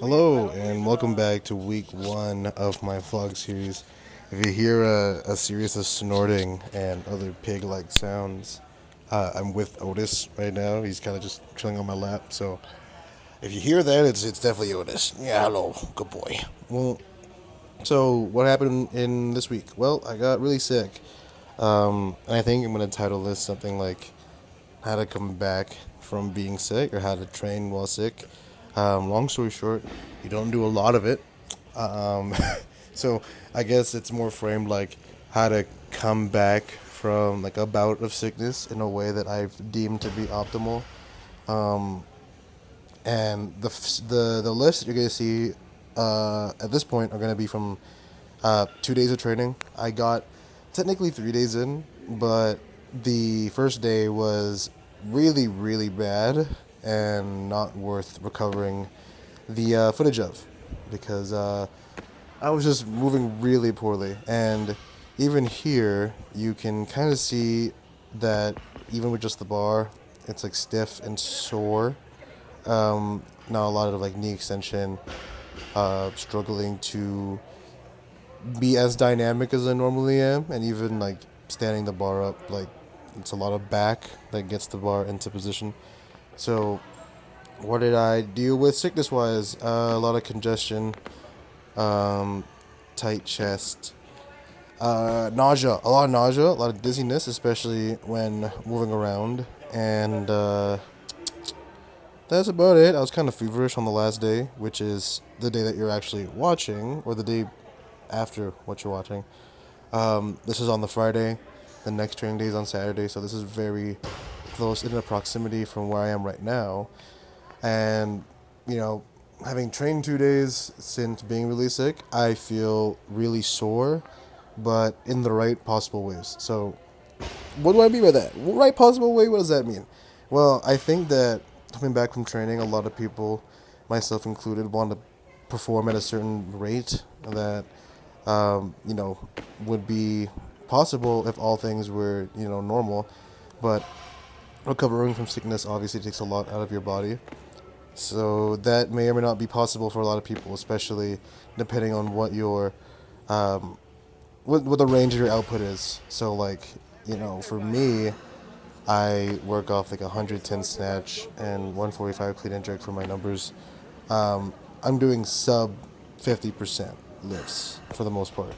Hello, and welcome back to week one of my vlog series. If you hear a series of snorting and other pig like sounds, I'm with Otis right now. He's kind of just chilling on my lap. So if you hear that, it's definitely Otis. Yeah, hello, good boy. Well, so what happened in this week? Well, I got really sick. And I think I'm going to title this something like how to come back from being sick or how to train while sick. Long story short, you don't do a lot of it. Um, so I guess it's more framed like how to come back from like a bout of sickness in a way that I've deemed to be optimal. And the list that you're gonna see at this point are gonna be from 2 days of training. I got technically 3 days in, but the first day was really bad and not worth recovering the footage of because I was just moving really poorly. And even here, you can kind of see that even with just the bar, it's like stiff and sore. Now a lot of like knee extension, struggling to be as dynamic as I normally am, and even like standing the bar up, like it's a lot of back that gets the bar into position. So, what did I deal with sickness wise? A lot of congestion, tight chest, nausea, a lot of dizziness, especially when moving around, and that's about it. I was kind of feverish on the last day, which is the day that you're actually watching, or the day after what you're watching. This is on the Friday. The next training day is on Saturday, so this is very close in the proximity from where I am right now. And, you know, having trained 2 days since being really sick, I feel really sore, but in the right possible ways. So, what do I mean by that? Right possible way? What does that mean? Well, I think that coming back from training, a lot of people, myself included, want to perform at a certain rate that you know, would be possible if all things were, normal. But recovering from sickness obviously takes a lot out of your body. So that may or may not be possible for a lot of people, especially depending on what the range of your output is. So like, for me, I work off like 110 snatch and 145 clean and jerk for my numbers. I'm doing sub 50% lifts for the most part,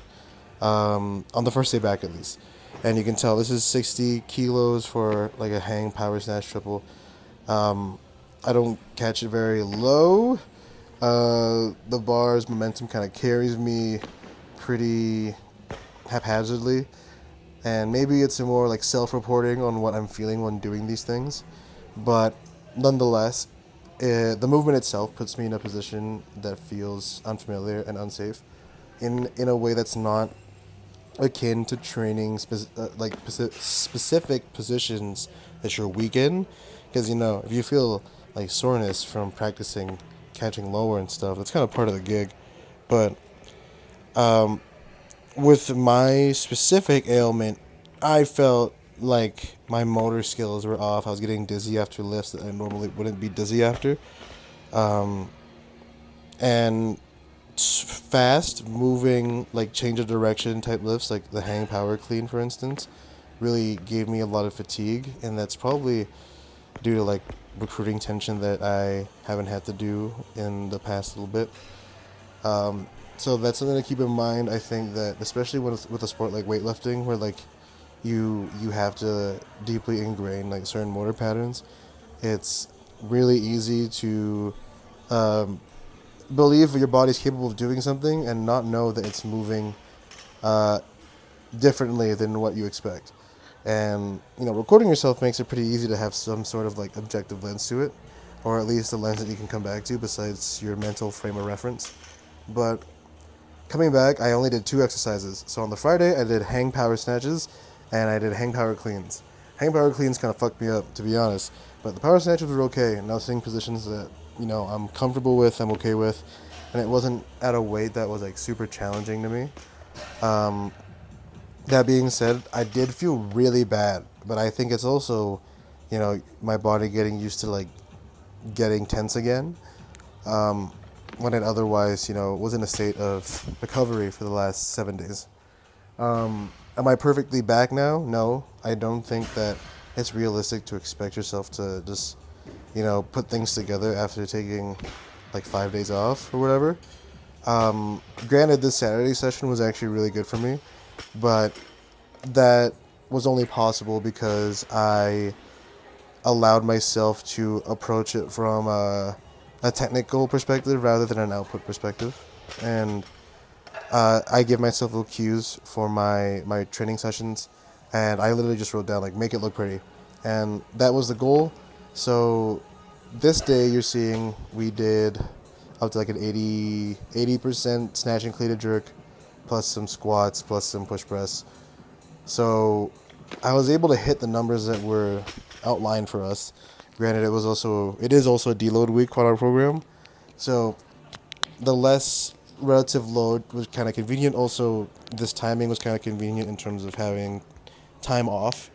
on the first day back at least. And you can tell this is 60 kilos for like a hang power snatch triple. I don't catch it very low. The bar's momentum kind of carries me pretty haphazardly. And maybe it's more like self-reporting on what I'm feeling when doing these things. But nonetheless, the movement itself puts me in a position that feels unfamiliar and unsafe in a way that's not akin to training specific positions that you're weak in. Because, if you feel like soreness from practicing catching lower and stuff, that's kind of part of the gig. But with my specific ailment, I felt like my motor skills were off. I was getting dizzy after lifts that I normally wouldn't be dizzy after. And fast moving, like change of direction type lifts, like the hang power clean, for instance, really gave me a lot of fatigue. And that's probably due to like recruiting tension that I haven't had to do in the past little bit. So that's something to keep in mind. I think that especially with a sport like weightlifting, where like you have to deeply ingrain like certain motor patterns, it's really easy to believe your body's capable of doing something and not know that it's moving differently than what you expect. And recording yourself makes it pretty easy to have some sort of like objective lens to it, or at least a lens that you can come back to besides your mental frame of reference. But coming back, I only did 2 exercises. So on the Friday, I did hang power snatches and I did hang power cleans. Hang power cleans kind of fucked me up, to be honest. But the power snatches were okay, and I was hitting positions that, I'm comfortable with, I'm okay with. And it wasn't at a weight that was like super challenging to me. That being said, I did feel really bad. But I think it's also, my body getting used to like getting tense again. when it otherwise, was in a state of recovery for the last 7 days. Am I perfectly back now? No, I don't think that it's realistic to expect yourself to just, put things together after taking like 5 days off or whatever. Granted, this Saturday session was actually really good for me, but that was only possible because I allowed myself to approach it from a technical perspective rather than an output perspective. And I give myself little cues for my training sessions, and I literally just wrote down, like, make it look pretty. And that was the goal. So this day you're seeing we did up to like an 80% snatch and cleated jerk, plus some squats, plus some push press. So I was able to hit the numbers that were outlined for us. Granted, it is also a deload week on our program, so the less relative load was kind of convenient. Also, this timing was kind of convenient in terms of having time off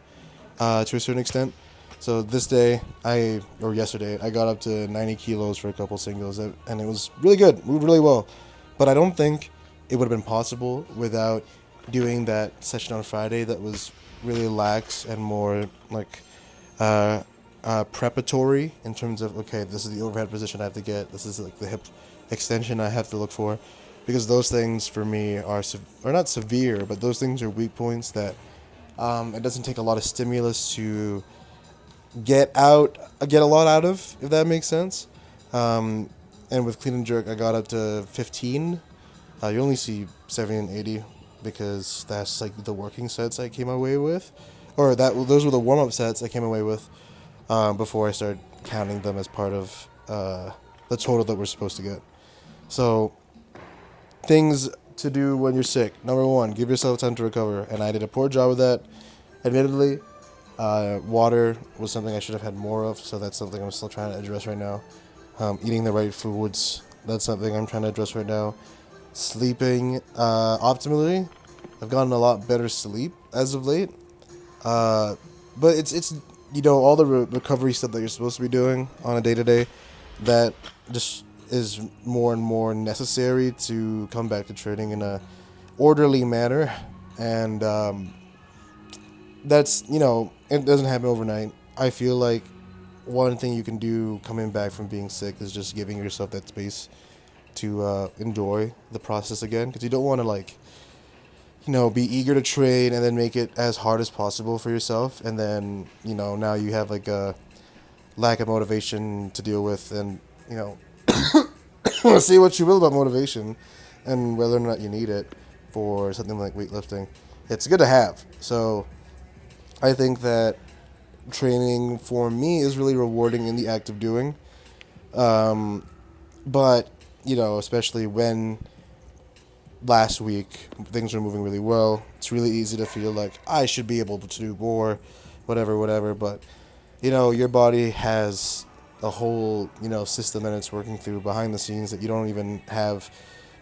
to a certain extent. So this day, yesterday, I got up to 90 kilos for a couple singles, and it was really good, moved really well. But I don't think it would have been possible without doing that session on Friday that was really lax and more like preparatory in terms of, okay, this is the overhead position I have to get, this is like the hip extension I have to look for, because those things for me are not severe, but those things are weak points that it doesn't take a lot of stimulus to get a lot out of, if that makes sense. And with clean and jerk, I got up to 15. You only see 70 and 80 because that's like the working sets I came away with, or those were the warm up sets I came away with before I started counting them as part of the total that we're supposed to get. So things to do when you're sick. Number one, give yourself time to recover, and I did a poor job of that. Admittedly, water was something I should have had more of, so that's something I'm still trying to address right now. Eating the right foods, that's something I'm trying to address right now. Sleeping optimally, I've gotten a lot better sleep as of late. But it's all the recovery stuff that you're supposed to be doing on a day to day, that just is more and more necessary to come back to training in a orderly manner, and that's it doesn't happen overnight. I feel like one thing you can do coming back from being sick is just giving yourself that space to enjoy the process again, because you don't want to be eager to train and then make it as hard as possible for yourself, and then now you have like a lack of motivation to deal with, and see what you will about motivation and whether or not you need it for something like weightlifting. It's good to have. So I think that training for me is really rewarding in the act of doing. But, especially when last week things were moving really well, it's really easy to feel like I should be able to do more, whatever. But, your body has a whole, system that it's working through behind the scenes that you don't even have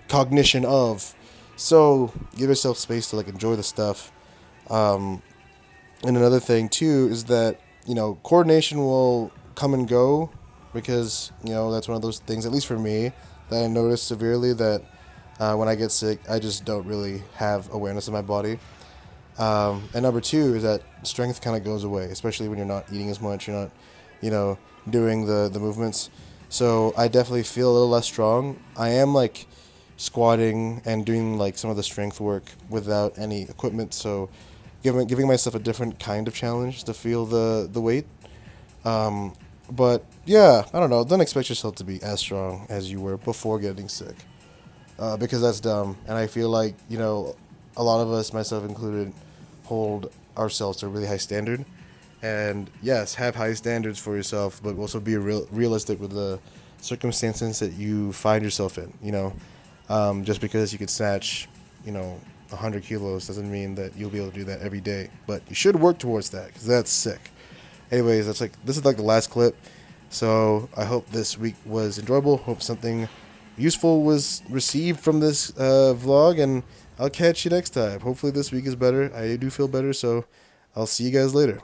cognition of. So give yourself space to enjoy the stuff. And another thing too is that coordination will come and go, because that's one of those things, at least for me, that I notice severely, that when I get sick I just don't really have awareness of my body. And number two is that strength kind of goes away, especially when you're not eating as much, you're not doing the movements. So I definitely feel a little less strong. I am squatting and doing some of the strength work without any equipment, so giving myself a different kind of challenge to feel the weight. But yeah, I don't know. Don't expect yourself to be as strong as you were before getting sick, because that's dumb. And I feel like a lot of us, myself included, hold ourselves to a really high standard. And yes, have high standards for yourself, but also be realistic with the circumstances that you find yourself in. Just because you could snatch 100 kilos doesn't mean that you'll be able to do that every day, but you should work towards that, because that's sick. Anyways, this is the last clip, so I hope this week was enjoyable. Hope something useful was received from this vlog, and I'll catch you next time. Hopefully this week is better. I do feel better, so I'll see you guys later.